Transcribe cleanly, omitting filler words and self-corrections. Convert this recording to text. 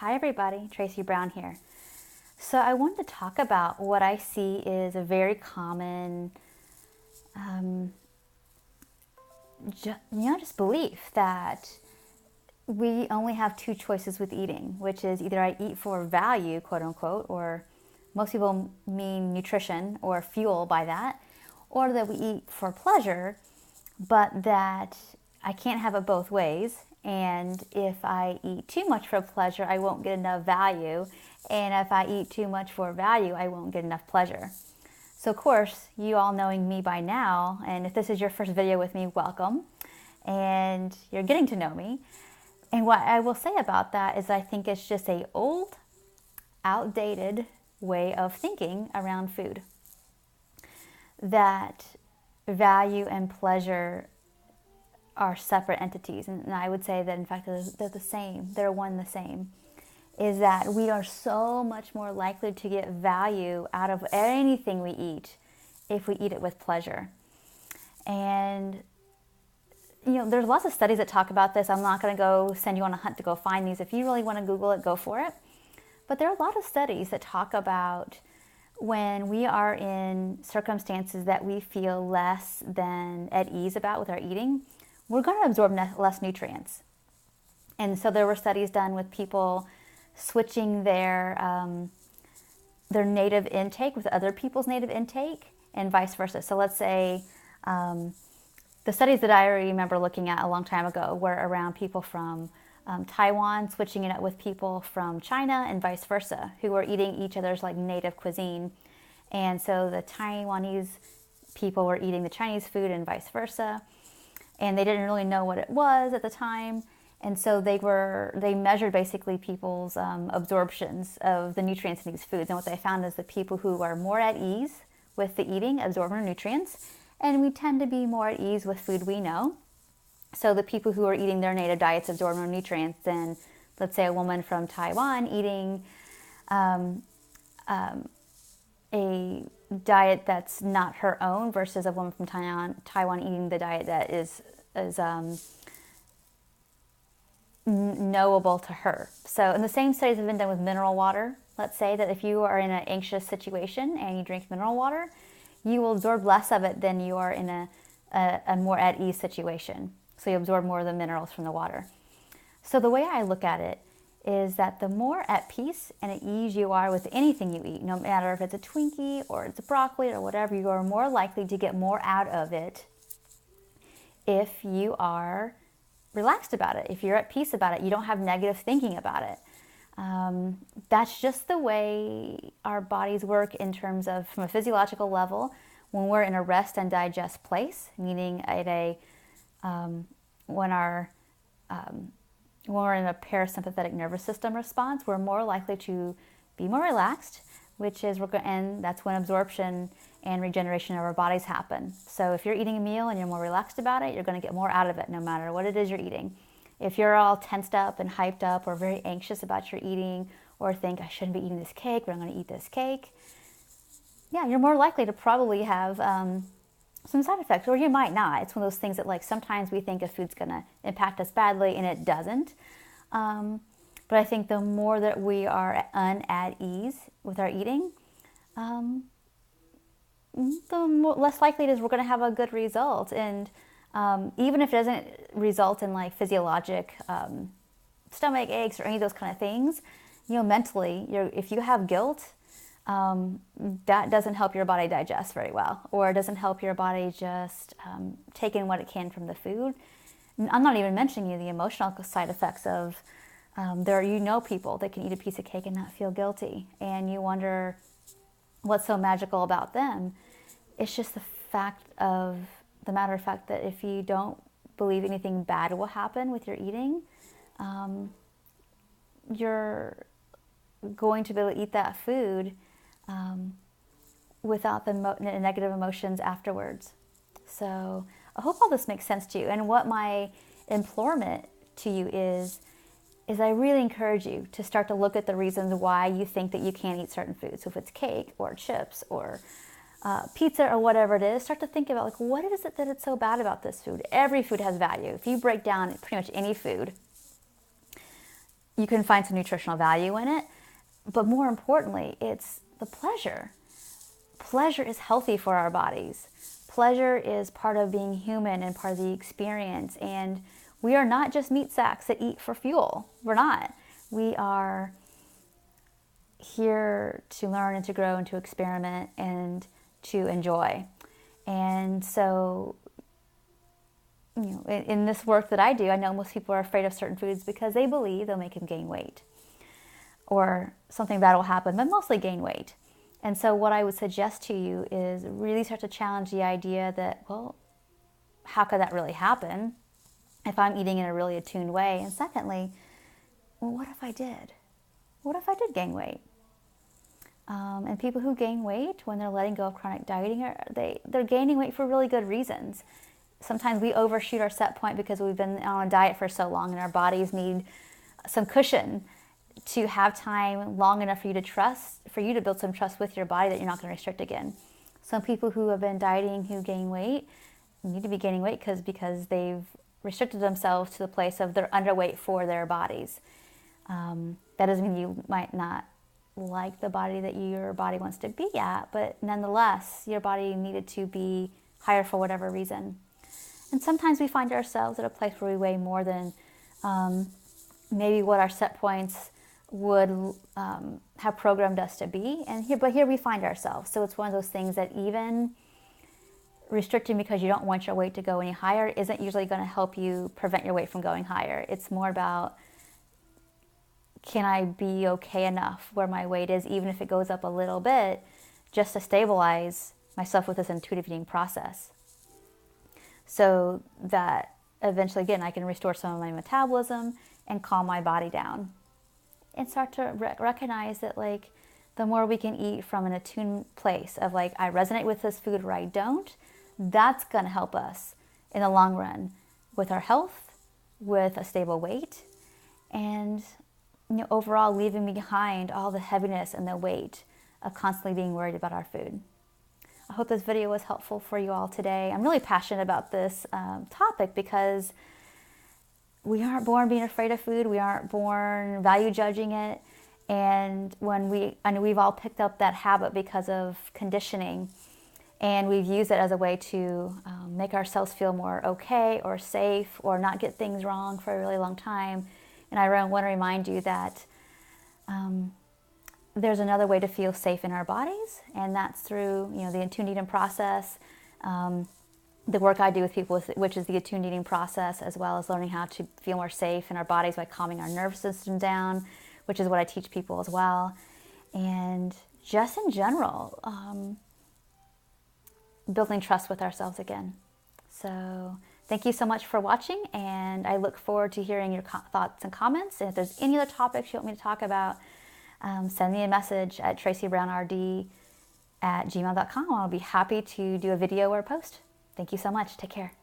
Hi everybody, Tracy Brown here. So I wanted to talk about what I see is a very common, just belief that we only have two choices with eating, which is either I eat for value, quote unquote, or most people mean nutrition or fuel by that, or that we eat for pleasure, but that I can't have it both ways. And if I eat too much for pleasure, I won't get enough value. And if I eat too much for value, I won't get enough pleasure. So of course, you all knowing me by now, and if this is your first video with me, welcome. And you're getting to know me. And what I will say about that is I think it's just a old, outdated way of thinking around food. That value and pleasure are separate entities, and I would say that in fact they're the same. They're one and the same. Is that we are so much more likely to get value out of anything we eat if we eat it with pleasure. And there's lots of studies that talk about this. I'm not going to go send you on a hunt to go find these. If you really want to Google it, go for it. But there are a lot of studies that talk about when we are in circumstances that we feel less than at ease about with our eating, we're going to absorb less nutrients. And so there were studies done with people switching their native intake with other people's native intake and vice versa. So let's say the studies that I remember looking at a long time ago were around people from Taiwan switching it up with people from China and vice versa, who were eating each other's like native cuisine. And so the Taiwanese people were eating the Chinese food and vice versa. And they didn't really know what it was at the time. And so they measured basically people's absorptions of the nutrients in these foods. And what they found is that people who are more at ease with the eating absorb more nutrients. And we tend to be more at ease with food we know. So the people who are eating their native diets absorb more nutrients than, let's say, a woman from Taiwan eating a diet that's not her own versus a woman from Taiwan eating the diet that is knowable to her. So, and the same studies have been done with mineral water. Let's say that if you are in an anxious situation and you drink mineral water, you will absorb less of it than you are in a more at ease situation. So you absorb more of the minerals from the water. So the way I look at it is that the more at peace and at ease you are with anything you eat, no matter if it's a Twinkie or it's a broccoli or whatever, you are more likely to get more out of it if you are relaxed about it, if you're at peace about it, you don't have negative thinking about it. That's just the way our bodies work in terms of, from a physiological level, when we're in a rest and digest place, meaning at when we're in a parasympathetic nervous system response, we're more likely to be more relaxed, and that's when absorption and regeneration of our bodies happen. So if you're eating a meal and you're more relaxed about it, you're going to get more out of it no matter what it is you're eating. If you're all tensed up and hyped up or very anxious about your eating or think I shouldn't be eating this cake, but I'm going to eat this cake, yeah, you're more likely to probably have some side effects, or you might not. It's one of those things that like sometimes we think a food's going to impact us badly and it doesn't. But I think the more that we are at ease with our eating, the less likely it is we're going to have a good result. And even if it doesn't result in like physiologic stomach aches or any of those kind of things, mentally, if you have guilt, that doesn't help your body digest very well, or it doesn't help your body just take in what it can from the food. I'm not even mentioning the emotional side effects of people that can eat a piece of cake and not feel guilty, and you wonder what's so magical about them. It's just the matter of fact that if you don't believe anything bad will happen with your eating, you're going to be able to eat that food without the negative emotions afterwards. So I hope all this makes sense to you. And what my implorement to you is I really encourage you to start to look at the reasons why you think that you can't eat certain foods. So if it's cake or chips or pizza or whatever it is, start to think about like, what is it that it's so bad about this food? Every food has value. If you break down pretty much any food, you can find some nutritional value in it. But more importantly, it's the pleasure. Pleasure is healthy for our bodies. Pleasure is part of being human and part of the experience. And we are not just meat sacks that eat for fuel. We're not. We are here to learn and to grow and to experiment and to enjoy. And so, in this work that I do, I know most people are afraid of certain foods because they believe they'll make them gain weight or something bad will happen, but mostly gain weight. And so what I would suggest to you is really start to challenge the idea that, well, how could that really happen if I'm eating in a really attuned way? And secondly, well, what if I did? What if I did gain weight? And people who gain weight when they're letting go of chronic dieting, they're gaining weight for really good reasons. Sometimes we overshoot our set point because we've been on a diet for so long and our bodies need some cushion to have time long enough for you to build some trust with your body that you're not going to restrict again. Some people who have been dieting who gain weight need to be gaining weight because they've restricted themselves to the place of they're underweight for their bodies. That doesn't mean you might not like the body that your body wants to be at, but nonetheless, your body needed to be higher for whatever reason. And sometimes we find ourselves at a place where we weigh more than maybe what our set points would have programmed us to be. But here we find ourselves. So it's one of those things that even restricting because you don't want your weight to go any higher isn't usually going to help you prevent your weight from going higher. It's more about, can I be okay enough where my weight is, even if it goes up a little bit, just to stabilize myself with this intuitive eating process, so that eventually, again, I can restore some of my metabolism and calm my body down and start to recognize that, like, the more we can eat from an attuned place of, like, I resonate with this food or I don't, that's going to help us in the long run with our health, with a stable weight, and overall leaving behind all the heaviness and the weight of constantly being worried about our food. I hope this video was helpful for you all today. I'm really passionate about this topic because we aren't born being afraid of food. We aren't born value judging it. And I know we've all picked up that habit because of conditioning, and we've used it as a way to make ourselves feel more okay or safe or not get things wrong for a really long time. And I want to remind you that there's another way to feel safe in our bodies, and that's through the attuned eating process. The work I do with people, which is the attuned eating process, as well as learning how to feel more safe in our bodies by calming our nervous system down, which is what I teach people as well. And just in general, building trust with ourselves again. So thank you so much for watching, and I look forward to hearing your thoughts and comments. And if there's any other topics you want me to talk about, send me a message at tracybrownrd@gmail.com. I'll be happy to do a video or a post. Thank you so much. Take care.